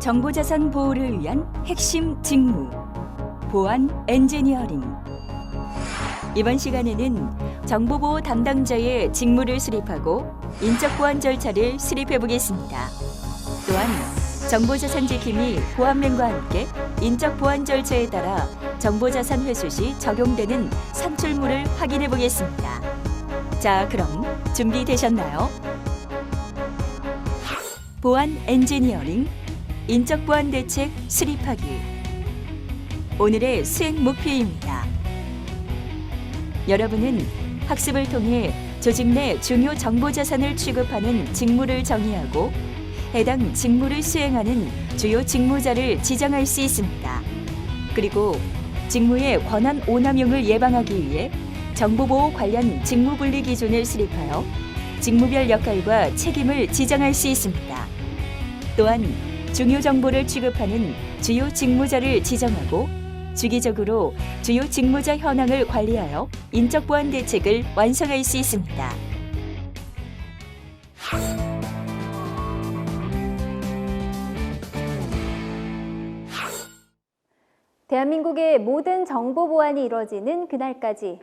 정보자산 보호를 위한 핵심 직무, 보안 엔지니어링. 이번 시간에는 정보보호 담당자의 직무를 수립하고 인적보안 절차를 수립해 보겠습니다. 또한 정보자산 지킴이 보안면과 함께 인적보안 절차에 따라 정보자산 회수 시 적용되는 산출물을 확인해 보겠습니다. 자, 그럼 준비되셨나요? 보안 엔지니어링, 인적보안 대책 수립하기. 오늘의 수행 목표입니다. 여러분은 학습을 통해 조직 내 중요 정보자산을 취급하는 직무를 정의하고 해당 직무를 수행하는 주요 직무자를 지정할 수 있습니다. 그리고 직무의 권한 오남용을 예방하기 위해 정보보호 관련 직무분리 기준을 수립하여 직무별 역할과 책임을 지정할 수 있습니다. 또한 중요 정보를 취급하는 주요 직무자를 지정하고 주기적으로 주요 직무자 현황을 관리하여 인적보안 대책을 완성할 수 있습니다. 대한민국의 모든 정보 보안이 이루어지는 그날까지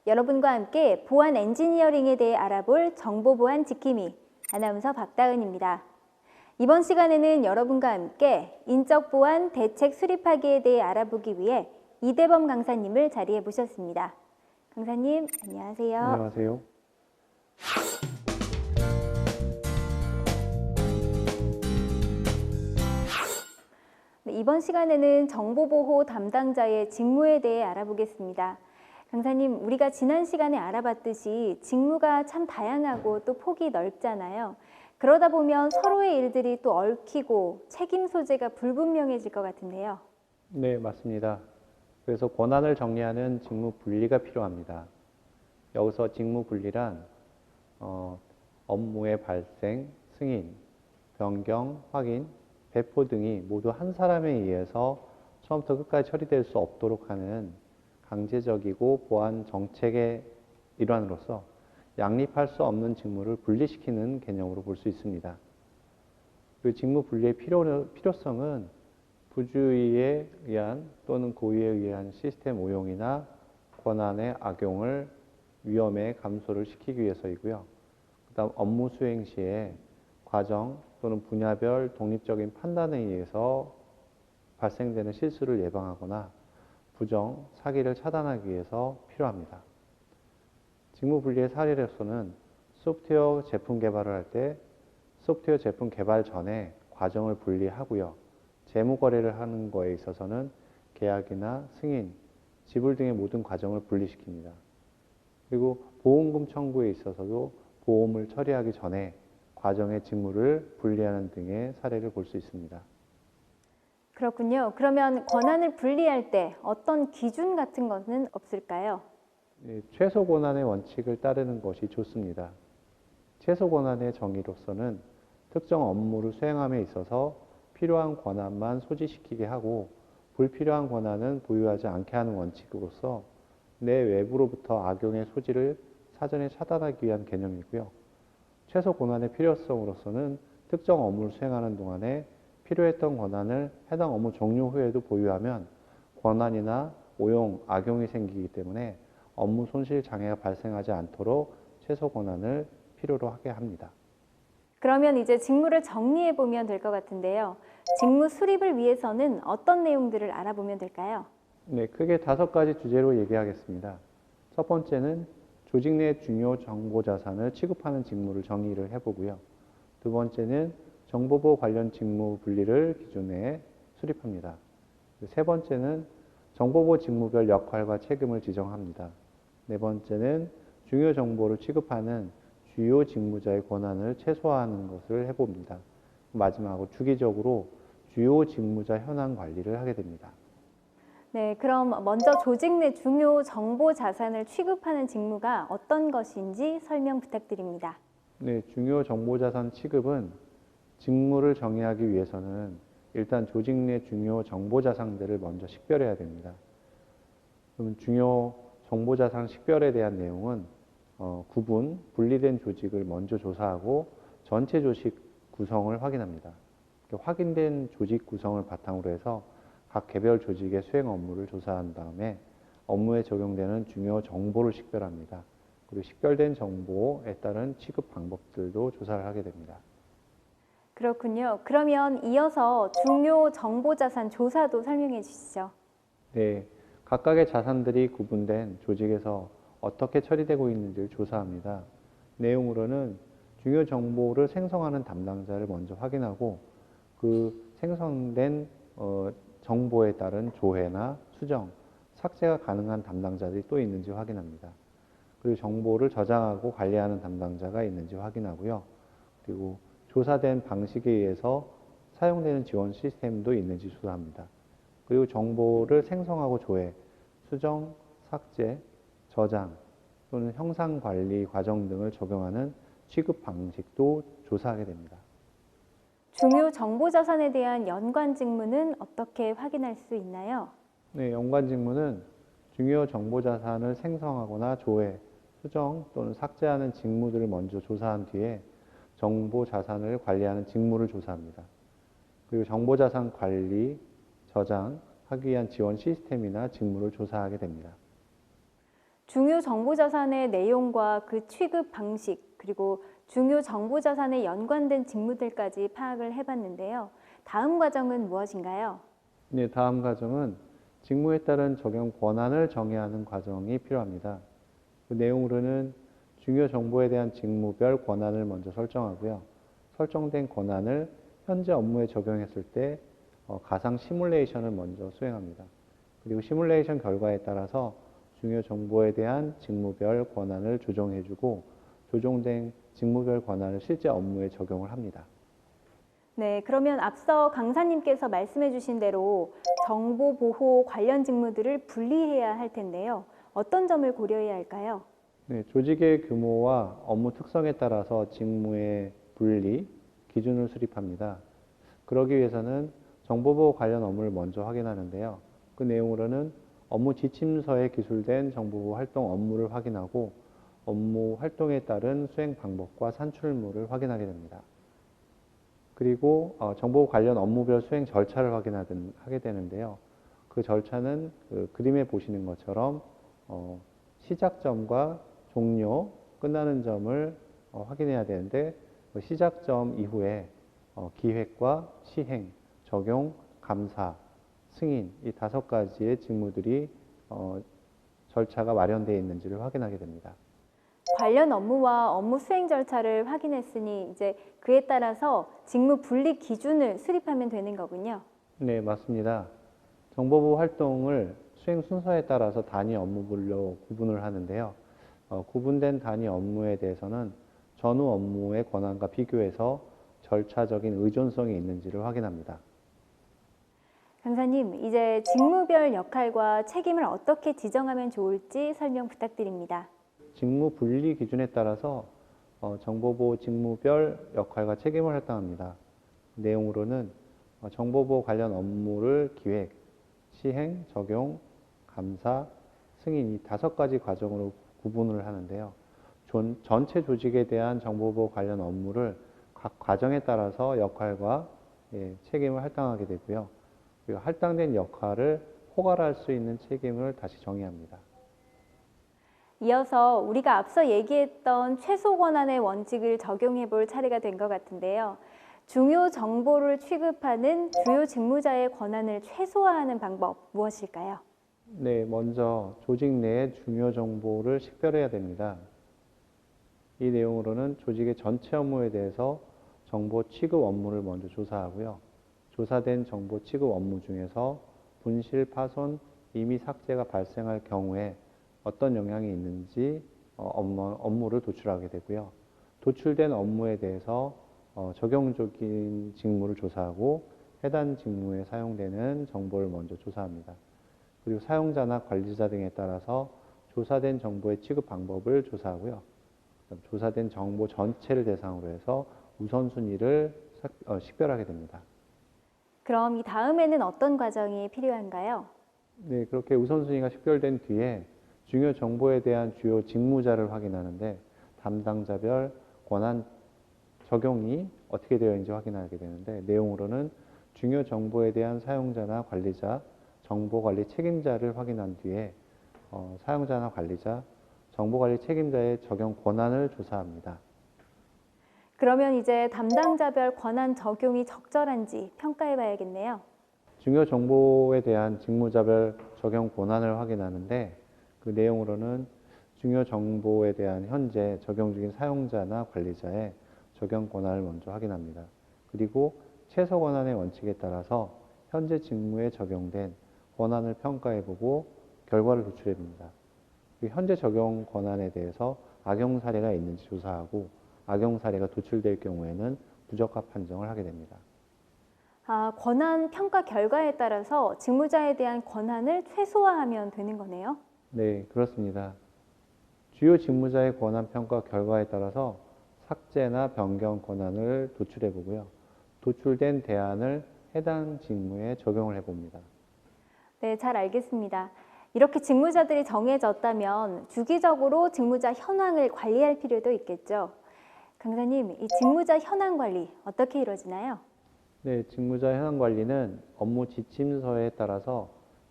여러분과 함께 보안 엔지니어링에 대해 알아볼 정보보안 지킴이 아나운서 박다은입니다. 이번 시간에는 여러분과 함께 인적보안 대책 수립하기에 대해 알아보기 위해 이대범 강사님을 자리에 모셨습니다. 강사님, 안녕하세요. 안녕하세요. 네, 이번 시간에는 정보보호 담당자의 직무에 대해 알아보겠습니다. 강사님, 우리가 지난 시간에 알아봤듯이 직무가 참 다양하고 또 폭이 넓잖아요. 그러다 보면 서로의 일들이 또 얽히고 책임 소재가 불분명해질 것 같은데요. 네, 맞습니다. 그래서 권한을 정리하는 직무 분리가 필요합니다. 여기서 직무 분리란 업무의 발생, 승인, 변경, 확인, 배포 등이 모두 한 사람에 의해서 처음부터 끝까지 처리될 수 없도록 하는 강제적이고 보안 정책의 일환으로서 양립할 수 없는 직무를 분리시키는 개념으로 볼 수 있습니다. 그 직무 분리의 필요성은 부주의에 의한 또는 고의에 의한 시스템 오용이나 권한의 악용을 위험에 감소를 시키기 위해서이고요. 그다음 업무 수행 시에 과정 또는 분야별 독립적인 판단에 의해서 발생되는 실수를 예방하거나 부정, 사기를 차단하기 위해서 필요합니다. 직무 분리의 사례로서는 소프트웨어 제품 개발을 할 때 소프트웨어 제품 개발 전에 과정을 분리하고요. 재무 거래를 하는 거에 있어서는 계약이나 승인, 지불 등의 모든 과정을 분리시킵니다. 그리고 보험금 청구에 있어서도 보험을 처리하기 전에 과정의 직무를 분리하는 등의 사례를 볼 수 있습니다. 그렇군요. 그러면 권한을 분리할 때 어떤 기준 같은 것은 없을까요? 최소 권한의 원칙을 따르는 것이 좋습니다. 최소 권한의 정의로서는 특정 업무를 수행함에 있어서 필요한 권한만 소지시키게 하고 불필요한 권한은 보유하지 않게 하는 원칙으로서 내 외부로부터 악용의 소지를 사전에 차단하기 위한 개념이고요. 최소 권한의 필요성으로서는 특정 업무를 수행하는 동안에 필요했던 권한을 해당 업무 종료 후에도 보유하면 권한이나 오용, 악용이 생기기 때문에 업무 손실 장애가 발생하지 않도록 최소 권한을 필요로 하게 합니다. 그러면 이제 직무를 정리해 보면 될 것 같은데요. 직무 수립을 위해서는 어떤 내용들을 알아보면 될까요? 네, 크게 5가지 주제로 얘기하겠습니다. 첫 번째는 조직 내 중요 정보 자산을 취급하는 직무를 정의를 해보고요. 두 번째는 정보보호 관련 직무 분리를 기준에 수립합니다. 세 번째는 정보보호 직무별 역할과 책임을 지정합니다. 네 번째는 중요 정보를 취급하는 주요 직무자의 권한을 최소화하는 것을 해봅니다. 마지막으로 주기적으로 주요 직무자 현황 관리를 하게 됩니다. 네, 그럼 먼저 조직 내 중요 정보 자산을 취급하는 직무가 어떤 것인지 설명 부탁드립니다. 네, 중요 정보 자산 취급은 직무를 정의하기 위해서는 일단 조직 내 중요 정보 자산들을 먼저 식별해야 됩니다. 그럼 중요 정보 자산 식별에 대한 내용은 분리된 조직을 먼저 조사하고 전체 조직 구성을 확인합니다. 이렇게 확인된 조직 구성을 바탕으로 해서 각 개별 조직의 수행 업무를 조사한 다음에 업무에 적용되는 중요 정보를 식별합니다. 그리고 식별된 정보에 따른 취급 방법들도 조사를 하게 됩니다. 그렇군요. 그러면 이어서 중요 정보자산 조사도 설명해 주시죠. 네, 각각의 자산들이 구분된 조직에서 어떻게 처리되고 있는지를 조사합니다. 내용으로는 중요 정보를 생성하는 담당자를 먼저 확인하고 그 생성된 정보에 따른 조회나 수정, 삭제가 가능한 담당자들이 또 있는지 확인합니다. 그리고 정보를 저장하고 관리하는 담당자가 있는지 확인하고요. 그리고 조사된 방식에 의해서 사용되는 지원 시스템도 있는지 조사합니다. 그리고 정보를 생성하고 조회, 수정, 삭제, 저장 또는 형상 관리 과정 등을 적용하는 취급 방식도 조사하게 됩니다. 중요 정보자산에 대한 연관 직무는 어떻게 확인할 수 있나요? 네, 연관 직무는 중요 정보 자산을 생성하거나 조회, 수정 또는 삭제하는 직무들을 먼저 조사한 뒤에 정보 자산을 관리하는 직무를 조사합니다. 그리고 정보 자산 관리, 저장하기 위한 지원 시스템이나 직무를 조사하게 됩니다. 중요 정보자산의 내용과 그 취급 방식, 그리고 중요 정보자산에 연관된 직무들까지 파악을 해봤는데요. 다음 과정은 무엇인가요? 네, 다음 과정은 직무에 따른 적용 권한을 정의하는 과정이 필요합니다. 그 내용으로는 중요 정보에 대한 직무별 권한을 먼저 설정하고요. 설정된 권한을 현재 업무에 적용했을 때 가상 시뮬레이션을 먼저 수행합니다. 그리고 시뮬레이션 결과에 따라서 중요 정보에 대한 직무별 권한을 조정해주고 조정된 직무별 권한을 실제 업무에 적용을 합니다. 네, 그러면 앞서 강사님께서 말씀해 주신 대로 정보 보호 관련 직무들을 분리해야 할 텐데요. 어떤 점을 고려해야 할까요? 네, 조직의 규모와 업무 특성에 따라서 직무의 분리, 기준을 수립합니다. 그러기 위해서는 정보보호 관련 업무를 먼저 확인하는데요. 그 내용으로는 업무 지침서에 기술된 정보보호 활동 업무를 확인하고 업무 활동에 따른 수행 방법과 산출물을 확인하게 됩니다. 그리고 정보 관련 업무별 수행 절차를 하게 되는데요. 그 절차는 그 그림에 보시는 것처럼 시작점과 종료, 끝나는 점을 확인해야 되는데 그 시작점 이후에 기획과 시행, 적용, 감사, 승인 이 5가지의 직무들이 절차가 마련되어 있는지를 확인하게 됩니다. 관련 업무와 업무 수행 절차를 확인했으니 이제 그에 따라서 직무 분리 기준을 수립하면 되는 거군요. 네, 맞습니다. 정보보호 활동을 수행 순서에 따라서 단위 업무별로 구분을 하는데요. 구분된 단위 업무에 대해서는 전후 업무의 권한과 비교해서 절차적인 의존성이 있는지를 확인합니다. 강사님, 이제 직무별 역할과 책임을 어떻게 지정하면 좋을지 설명 부탁드립니다. 직무 분리 기준에 따라서 정보보호 직무별 역할과 책임을 할당합니다. 내용으로는 정보보호 관련 업무를 기획, 시행, 적용, 감사, 승인 이 5가지 과정으로 구분을 하는데요. 전체 조직에 대한 정보보호 관련 업무를 각 과정에 따라서 역할과 책임을 할당하게 되고요. 그리고 할당된 역할을 포괄할 수 있는 책임을 다시 정의합니다. 이어서 우리가 앞서 얘기했던 최소 권한의 원칙을 적용해 볼 차례가 된 것 같은데요. 중요 정보를 취급하는 주요 직무자의 권한을 최소화하는 방법 무엇일까요? 네, 먼저 조직 내의 중요 정보를 식별해야 됩니다. 이 내용으로는 조직의 전체 업무에 대해서 정보 취급 업무를 먼저 조사하고요. 조사된 정보 취급 업무 중에서 분실, 파손, 임의 삭제가 발생할 경우에 어떤 영향이 있는지 업무를 도출하게 되고요. 도출된 업무에 대해서 적용적인 직무를 조사하고 해당 직무에 사용되는 정보를 먼저 조사합니다. 그리고 사용자나 관리자 등에 따라서 조사된 정보의 취급 방법을 조사하고요. 조사된 정보 전체를 대상으로 해서 우선순위를 식별하게 됩니다. 그럼 이 다음에는 어떤 과정이 필요한가요? 네, 그렇게 우선순위가 식별된 뒤에 중요 정보에 대한 주요 직무자를 확인하는데 담당자별 권한 적용이 어떻게 되어 있는지 확인하게 되는데 내용으로는 중요 정보에 대한 사용자나 관리자, 정보관리 책임자를 확인한 뒤에 사용자나 관리자, 정보관리 책임자의 적용 권한을 조사합니다. 그러면 이제 담당자별 권한 적용이 적절한지 평가해 봐야겠네요. 중요 정보에 대한 직무자별 적용 권한을 확인하는데 그 내용으로는 중요 정보에 대한 현재 적용 중인 사용자나 관리자의 적용 권한을 먼저 확인합니다. 그리고 최소 권한의 원칙에 따라서 현재 직무에 적용된 권한을 평가해보고 결과를 도출해봅니다. 현재 적용 권한에 대해서 악용 사례가 있는지 조사하고 악용 사례가 도출될 경우에는 부적합 판정을 하게 됩니다. 권한 평가 결과에 따라서 직무자에 대한 권한을 최소화하면 되는 거네요. 네, 그렇습니다. 주요 직무자의 권한 평가 결과에 따라서 삭제나 변경 권한을 도출해 보고요. 도출된 대안을 해당 직무에 적용을 해봅니다. 네, 잘 알겠습니다. 이렇게 직무자들이 정해졌다면 주기적으로 직무자 현황을 관리할 필요도 있겠죠. 강사님, 이 직무자 현황 관리 어떻게 이루어지나요? 네, 직무자 현황 관리는 업무 지침서에 따라서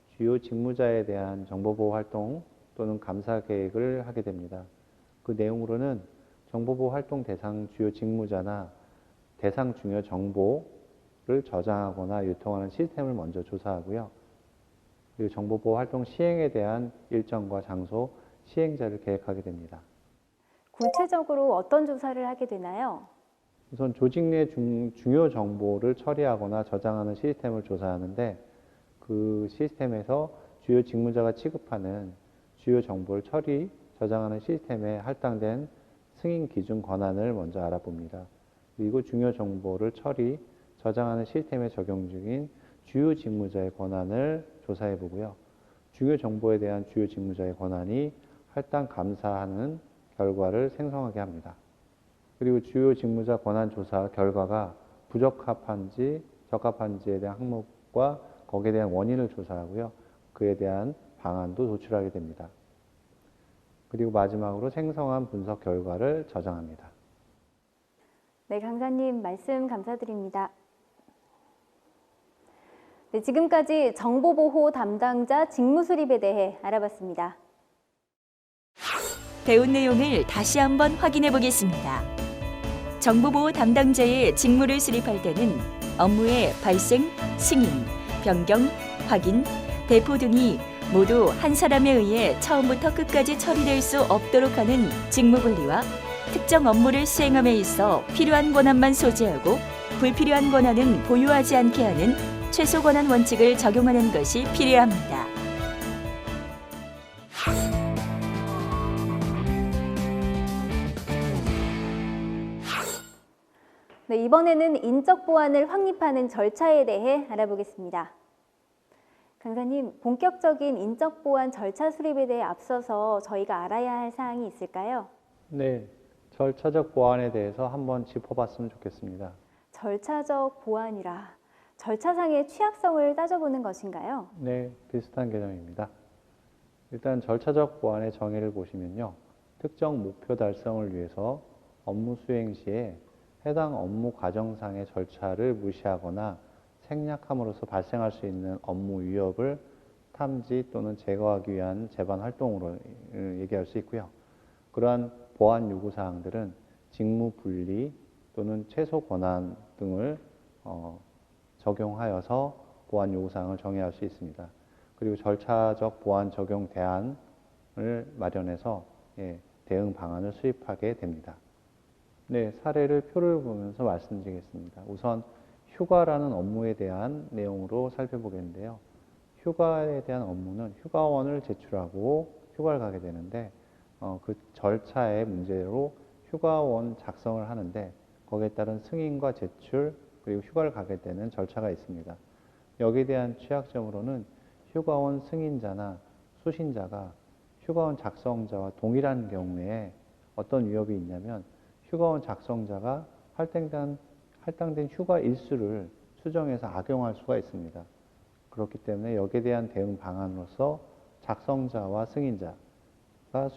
주요 직무자에 대한 정보보호 활동 또는 감사 계획을 하게 됩니다. 그 내용으로는 정보보호 활동 대상 주요 직무자나 대상 중요 정보를 저장하거나 유통하는 시스템을 먼저 조사하고요. 그리고 정보보호 활동 시행에 대한 일정과 장소, 시행자를 계획하게 됩니다. 구체적으로 어떤 조사를 하게 되나요? 우선 조직 내 중요 정보를 처리하거나 저장하는 시스템을 조사하는데 그 시스템에서 주요 직무자가 취급하는 주요 정보를 처리, 저장하는 시스템에 할당된 승인 기준 권한을 먼저 알아봅니다. 그리고 중요 정보를 처리, 저장하는 시스템에 적용 중인 주요 직무자의 권한을 조사해 보고요. 중요 정보에 대한 주요 직무자의 권한이 할당 감사하는 결과를 생성하게 합니다. 그리고 주요 직무자 권한 조사 결과가 부적합한지 적합한지에 대한 항목과 거기에 대한 원인을 조사하고요. 그에 대한 방안도 도출하게 됩니다. 그리고 마지막으로 생성한 분석 결과를 저장합니다. 네, 강사님 말씀 감사드립니다. 네, 지금까지 정보보호 담당자 직무 수립에 대해 알아봤습니다. 배운 내용을 다시 한번 확인해 보겠습니다. 정보보호 담당자의 직무를 수립할 때는 업무의 발생, 승인, 변경, 확인, 배포 등이 모두 한 사람에 의해 처음부터 끝까지 처리될 수 없도록 하는 직무 분리와 특정 업무를 수행함에 있어 필요한 권한만 소지하고 불필요한 권한은 보유하지 않게 하는 최소 권한 원칙을 적용하는 것이 필요합니다. 네, 이번에는 인적 보안을 확립하는 절차에 대해 알아보겠습니다. 강사님, 본격적인 인적 보안 절차 수립에 대해 앞서서 저희가 알아야 할 사항이 있을까요? 네, 절차적 보안에 대해서 한번 짚어봤으면 좋겠습니다. 절차적 보안이라 절차상의 취약성을 따져보는 것인가요? 네, 비슷한 개념입니다. 일단 절차적 보안의 정의를 보시면요. 특정 목표 달성을 위해서 업무 수행 시에 해당 업무 과정상의 절차를 무시하거나 생략함으로써 발생할 수 있는 업무 위협을 탐지 또는 제거하기 위한 재반 활동으로 얘기할 수 있고요. 그러한 보안 요구 사항들은 직무 분리 또는 최소 권한 등을 적용하여서 보안 요구 사항을 정의할 수 있습니다. 그리고 절차적 보안 적용 대안을 마련해서 대응 방안을 수립하게 됩니다. 네, 사례를 표를 보면서 말씀드리겠습니다. 우선 휴가라는 업무에 대한 내용으로 살펴보겠는데요. 휴가에 대한 업무는 휴가원을 제출하고 휴가를 가게 되는데 그 절차의 문제로 휴가원 작성을 하는데 거기에 따른 승인과 제출 그리고 휴가를 가게 되는 절차가 있습니다. 여기에 대한 취약점으로는 휴가원 승인자나 수신자가 휴가원 작성자와 동일한 경우에 어떤 위협이 있냐면 휴가원 작성자가 할당된 휴가 일수를 수정해서 악용할 수가 있습니다. 그렇기 때문에 여기에 대한 대응 방안으로서 작성자와 승인자가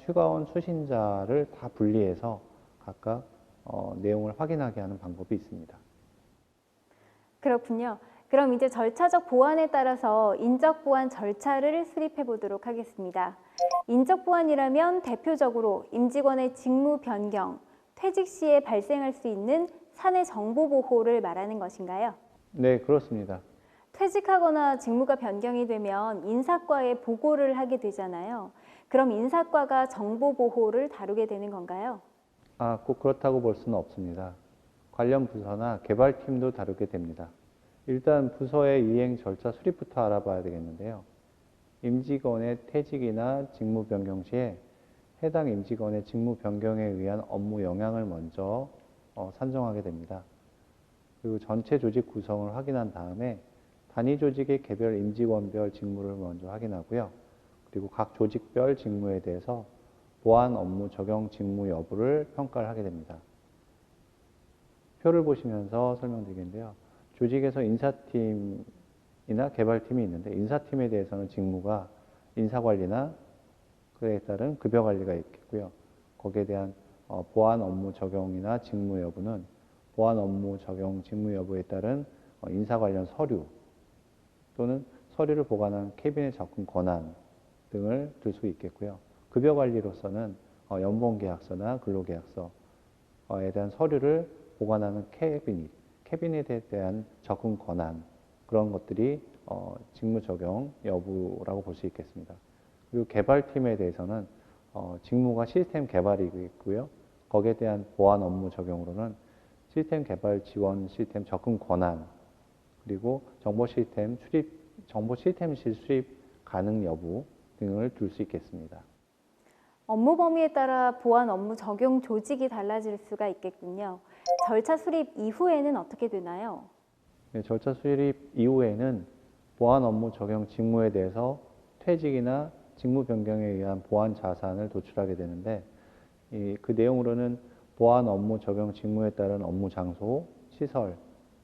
휴가원 수신자를 다 분리해서 각각 내용을 확인하게 하는 방법이 있습니다. 그렇군요. 그럼 이제 절차적 보완에 따라서 인적 보완 절차를 수립해 보도록 하겠습니다. 인적 보완이라면 대표적으로 임직원의 직무 변경, 퇴직 시에 발생할 수 있는 사내 정보 보호를 말하는 것인가요? 네, 그렇습니다. 퇴직하거나 직무가 변경이 되면 인사과에 보고를 하게 되잖아요. 그럼 인사과가 정보 보호를 다루게 되는 건가요? 꼭 그렇다고 볼 수는 없습니다. 관련 부서나 개발팀도 다루게 됩니다. 일단 부서의 이행 절차 수립부터 알아봐야 되겠는데요. 임직원의 퇴직이나 직무 변경 시에 해당 임직원의 직무 변경에 의한 업무 영향을 먼저 산정하게 됩니다. 그리고 전체 조직 구성을 확인한 다음에 단위 조직의 개별 임직원별 직무를 먼저 확인하고요. 그리고 각 조직별 직무에 대해서 보완 업무 적용 직무 여부를 평가를 하게 됩니다. 표를 보시면서 설명드리겠는데요. 조직에서 인사팀이나 개발팀이 있는데 인사팀에 대해서는 직무가 인사관리나 그에 따른 급여관리가 있겠고요. 거기에 대한 보완 업무 적용이나 직무 여부는 보완 업무 적용 직무 여부에 따른 인사 관련 서류 또는 서류를 보관한 캐비넷 접근 권한 등을 들 수 있겠고요. 급여 관리로서는 연봉계약서나 근로계약서에 대한 서류를 보관하는 캐비넷에 대한 접근 권한 그런 것들이 직무 적용 여부라고 볼 수 있겠습니다. 그리고 개발팀에 대해서는 직무가 시스템 개발이고요. 거기에 대한 보완 업무 적용으로는 시스템 개발 지원 시스템 접근 권한 그리고 정보 시스템 실 수립 가능 여부 등을 둘 수 있겠습니다. 업무 범위에 따라 보완 업무 적용 조직이 달라질 수가 있겠군요. 절차 수립 이후에는 어떻게 되나요? 네, 절차 수립 이후에는 보완 업무 적용 직무에 대해서 퇴직이나 직무 변경에 의한 보완 자산을 도출하게 되는데 그 내용으로는 보완 업무 적용 직무에 따른 업무 장소, 시설,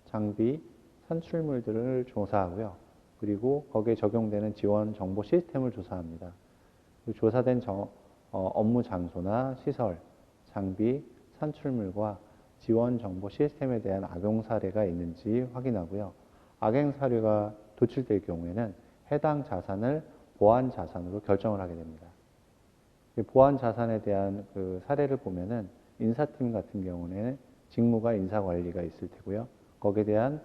장비, 산출물들을 조사하고요. 그리고 거기에 적용되는 지원 정보 시스템을 조사합니다. 조사된 업무 장소나 시설, 장비, 산출물과 지원 정보 시스템에 대한 악용 사례가 있는지 확인하고요. 악용 사례가 도출될 경우에는 해당 자산을 보완 자산으로 결정을 하게 됩니다. 보완 자산에 대한 그 사례를 보면은 인사팀 같은 경우는 직무가 인사관리가 있을 테고요. 거기에 대한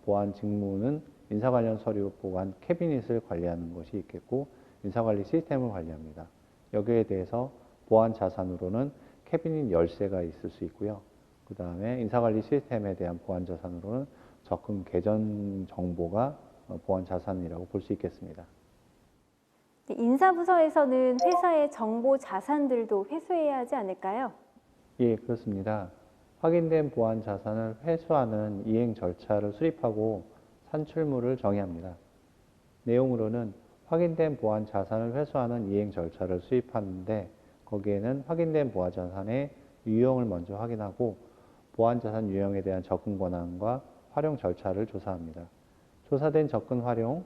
보완 직무는 인사 관련 서류 보관 캐비닛을 관리하는 것이 있겠고 인사관리 시스템을 관리합니다. 여기에 대해서 보완 자산으로는 캐비닛 열쇠가 있을 수 있고요. 그 다음에 인사관리 시스템에 대한 보완 자산으로는 접근 계정 정보가 보완 자산이라고 볼 수 있겠습니다. 인사부서에서는 회사의 정보 자산들도 회수해야 하지 않을까요? 예, 그렇습니다. 확인된 보완 자산을 회수하는 이행 절차를 수립하고 산출물을 정의합니다. 내용으로는 확인된 보완 자산을 회수하는 이행 절차를 수립하는데 거기에는 확인된 보완 자산의 유형을 먼저 확인하고 보완 자산 유형에 대한 접근 권한과 활용 절차를 조사합니다. 조사된 접근 활용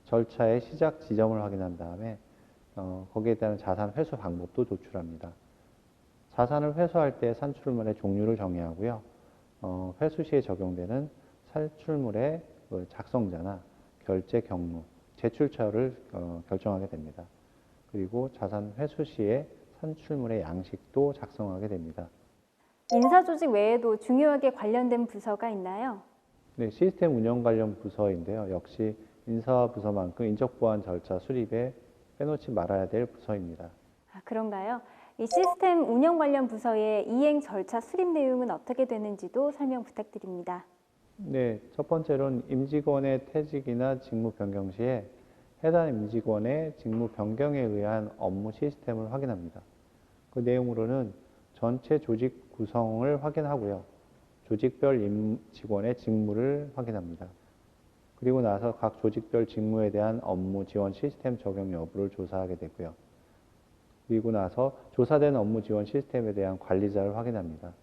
절차의 시작 지점을 확인한 다음에 거기에 대한 자산 회수 방법도 도출합니다. 자산을 회수할 때 산출물의 종류를 정의하고요. 회수 시에 적용되는 산출물의 작성자나 결제 경로, 제출처를 결정하게 됩니다. 그리고 자산 회수 시에 산출물의 양식도 작성하게 됩니다. 인사조직 외에도 중요하게 관련된 부서가 있나요? 네, 시스템 운영 관련 부서인데요. 역시 인사 부서만큼 인적 보완 절차 수립에 빼놓지 말아야 될 부서입니다. 그런가요? 이 시스템 운영 관련 부서의 이행 절차 수립 내용은 어떻게 되는지도 설명 부탁드립니다. 네, 첫 번째로는 임직원의 퇴직이나 직무 변경 시에 해당 임직원의 직무 변경에 의한 업무 시스템을 확인합니다. 그 내용으로는 전체 조직 구성을 확인하고요. 조직별 직원의 직무를 확인합니다. 그리고 나서 각 조직별 직무에 대한 업무 지원 시스템 적용 여부를 조사하게 되고요. 그리고 나서 조사된 업무 지원 시스템에 대한 관리자를 확인합니다.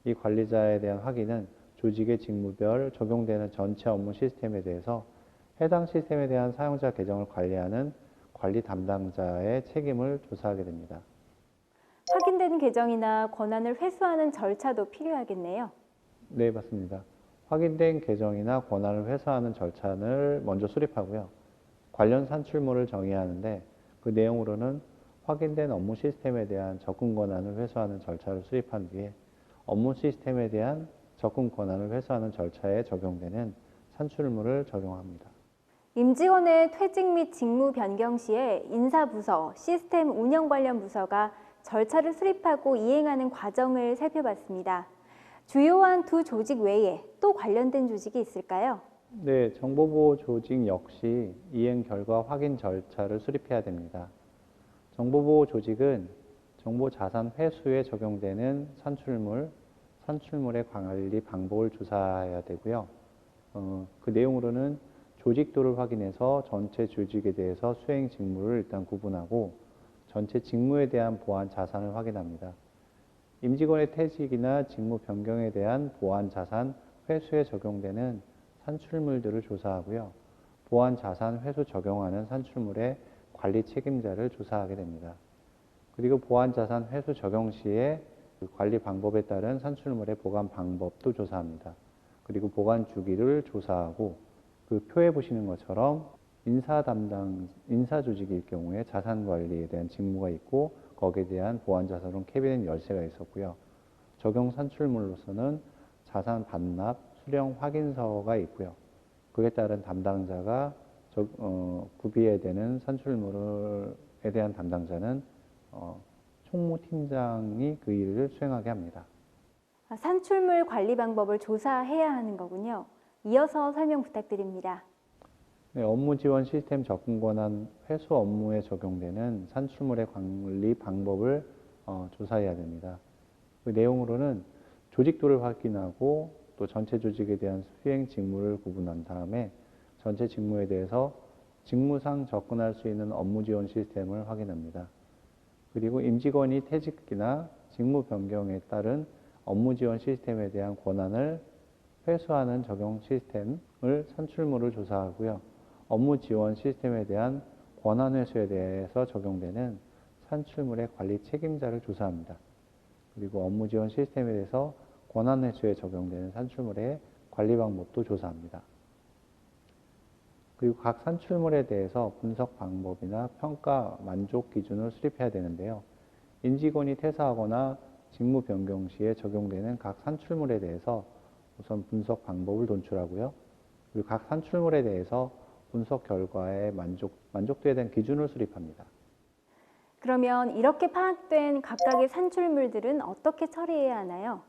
이 관리자에 대한 확인은 조직의 직무별 적용되는 전체 업무 시스템에 대해서 해당 시스템에 대한 사용자 계정을 관리하는 관리 담당자의 책임을 조사하게 됩니다. 확인된 확인된 계정이나 권한을 회수하는 절차도 필요하겠네요. 네, 맞습니다. 확인된 계정이나 권한을 회수하는 절차를 먼저 수립하고요. 관련 산출물을 정의하는데 그 내용으로는 확인된 업무 시스템에 대한 접근 권한을 회수하는 절차를 수립한 뒤에 업무 시스템에 대한 접근 권한을 회수하는 절차에 적용되는 산출물을 적용합니다. 임직원의 퇴직 및 직무 변경 시에 인사부서, 시스템 운영 관련 부서가 절차를 수립하고 이행하는 과정을 살펴봤습니다. 주요한 두 조직 외에 또 관련된 조직이 있을까요? 네, 정보보호 조직 역시 이행 결과 확인 절차를 수립해야 됩니다. 정보보호 조직은 정보자산 회수에 적용되는 산출물의 관리 방법을 조사해야 되고요. 그 내용으로는 조직도를 확인해서 전체 조직에 대해서 수행 직무를 일단 구분하고 전체 직무에 대한 보안 자산을 확인합니다. 임직원의 퇴직이나 직무 변경에 대한 보안 자산 회수에 적용되는 산출물들을 조사하고요. 보안 자산 회수 적용하는 산출물의 관리 책임자를 조사하게 됩니다. 그리고 보안 자산 회수 적용 시에 그 관리 방법에 따른 산출물의 보관 방법도 조사합니다. 그리고 보관 주기를 조사하고 그 표에 보시는 것처럼 인사 조직일 경우에 자산 관리에 대한 직무가 있고 거기에 대한 보안 자산으로 캐비넷 열쇠가 있었고요. 적용 산출물로서는 자산 반납, 수령 확인서가 있고요. 그에 따른 담당자가 구비해야 되는 산출물에 대한 담당자는 총무팀장이 그 일을 수행하게 합니다. 산출물 관리 방법을 조사해야 하는 거군요. 이어서 설명 부탁드립니다. 네, 업무 지원 시스템 접근 권한 회수 업무에 적용되는 산출물의 관리 방법을 조사해야 됩니다. 그 내용으로는 조직도를 확인하고 또 전체 조직에 대한 수행 직무를 구분한 다음에 전체 직무에 대해서 직무상 접근할 수 있는 업무 지원 시스템을 확인합니다. 그리고 임직원이 퇴직이나 직무 변경에 따른 업무 지원 시스템에 대한 권한을 회수하는 적용 시스템을 산출물을 조사하고요. 업무 지원 시스템에 대한 권한 회수에 대해서 적용되는 산출물의 관리 책임자를 조사합니다. 그리고 업무 지원 시스템에 대해서 권한 회수에 적용되는 산출물의 관리 방법도 조사합니다. 그리고 각 산출물에 대해서 분석 방법이나 평가 만족 기준을 수립해야 되는데요. 임직원이 퇴사하거나 직무 변경 시에 적용되는 각 산출물에 대해서 우선 분석 방법을 도출하고요. 그리고 각 산출물에 대해서 분석 결과에 만족도에 대한 기준을 수립합니다. 그러면 이렇게 파악된 각각의 산출물들은 어떻게 처리해야 하나요?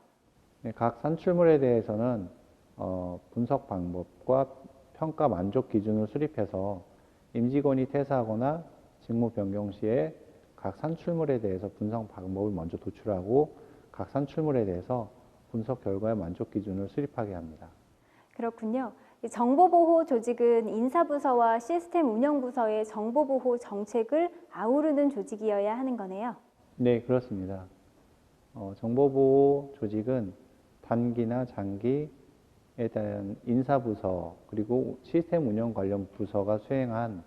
네, 각 산출물에 대해서는 분석 방법과 평가 만족 기준을 수립해서 임직원이 퇴사하거나 직무 변경 시에 각 산출물에 대해서 분석 방법을 먼저 도출하고 각 산출물에 대해서 분석 결과의 만족 기준을 수립하게 합니다. 그렇군요. 정보보호 조직은 인사부서와 시스템 운영부서의 정보보호 정책을 아우르는 조직이어야 하는 거네요. 네, 그렇습니다. 정보보호 조직은 단기나 장기에 대한 인사부서 그리고 시스템 운영 관련 부서가 수행한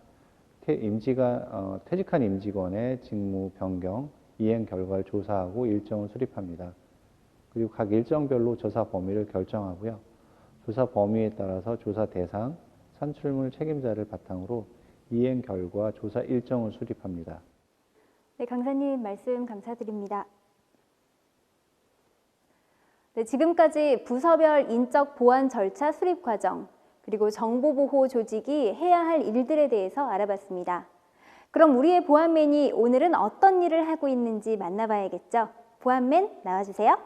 퇴직한 임직원의 직무 변경, 이행 결과를 조사하고 일정을 수립합니다. 그리고 각 일정별로 조사 범위를 결정하고요. 조사 범위에 따라서 조사 대상, 산출물 책임자를 바탕으로 이행 결과 조사 일정을 수립합니다. 네, 강사님 말씀 감사드립니다. 네, 지금까지 부서별 인적 보안 절차 수립 과정, 그리고 정보보호 조직이 해야 할 일들에 대해서 알아봤습니다. 그럼 우리의 보안맨이 오늘은 어떤 일을 하고 있는지 만나봐야겠죠? 보안맨 나와주세요.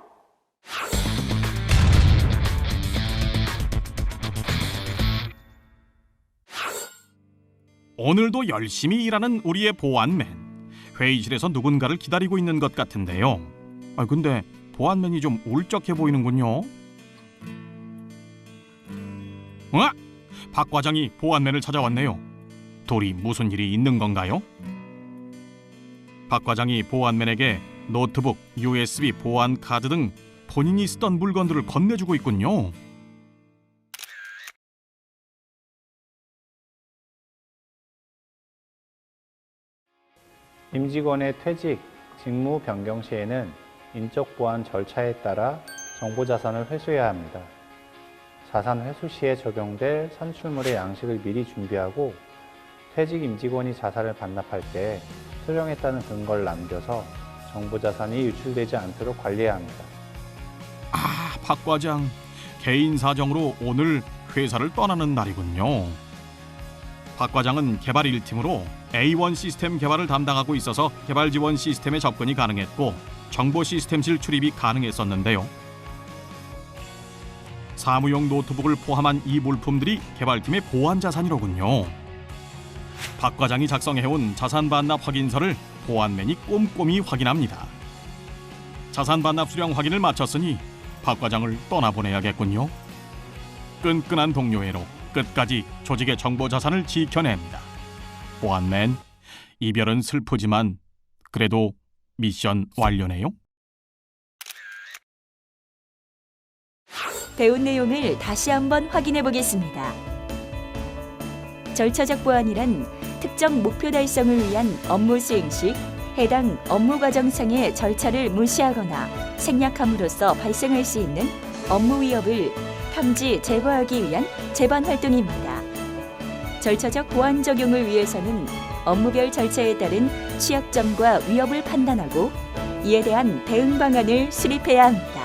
오늘도 열심히 일하는 우리의 보안맨. 회의실에서 누군가를 기다리고 있는 것 같은데요. 근데 보안맨이 좀 울적해 보이는군요. 박 과장이 보안맨을 찾아왔네요. 둘이 무슨 일이 있는 건가요? 박 과장이 보안맨에게 노트북, USB 보안 카드 등 본인이 쓰던 물건들을 건네주고 있군요. 임직원의 퇴직, 직무 변경 시에는 인적 보안 절차에 따라 정보자산을 회수해야 합니다. 자산 회수 시에 적용될 산출물의 양식을 미리 준비하고 퇴직 임직원이 자산을 반납할 때 수령했다는 근거를 남겨서 정보자산이 유출되지 않도록 관리해야 합니다. 아, 박 과장, 개인 사정으로 오늘 회사를 떠나는 날이군요. 박 과장은 개발 1팀으로 A1 시스템 개발을 담당하고 있어서 개발 지원 시스템에 접근이 가능했고 정보 시스템실 출입이 가능했었는데요. 사무용 노트북을 포함한 이 물품들이 개발팀의 보안 자산이로군요. 박 과장이 작성해온 자산 반납 확인서를 보안맨이 꼼꼼히 확인합니다. 자산 반납 수령 확인을 마쳤으니 박 과장을 떠나보내야겠군요. 끈끈한 동료애로 끝까지 조직의 정보 자산을 지켜냅니다. 보안맨, 이별은 슬프지만 그래도 미션 완료네요. 배운 내용을 다시 한번 확인해 보겠습니다. 절차적 보안이란 특정 목표 달성을 위한 업무 수행 시 해당 업무 과정상의 절차를 무시하거나 생략함으로써 발생할 수 있는 업무 위협을 탐지 제거하기 위한 재반 활동입니다. 절차적 보안 적용을 위해서는 업무별 절차에 따른 취약점과 위협을 판단하고 이에 대한 대응 방안을 수립해야 합니다.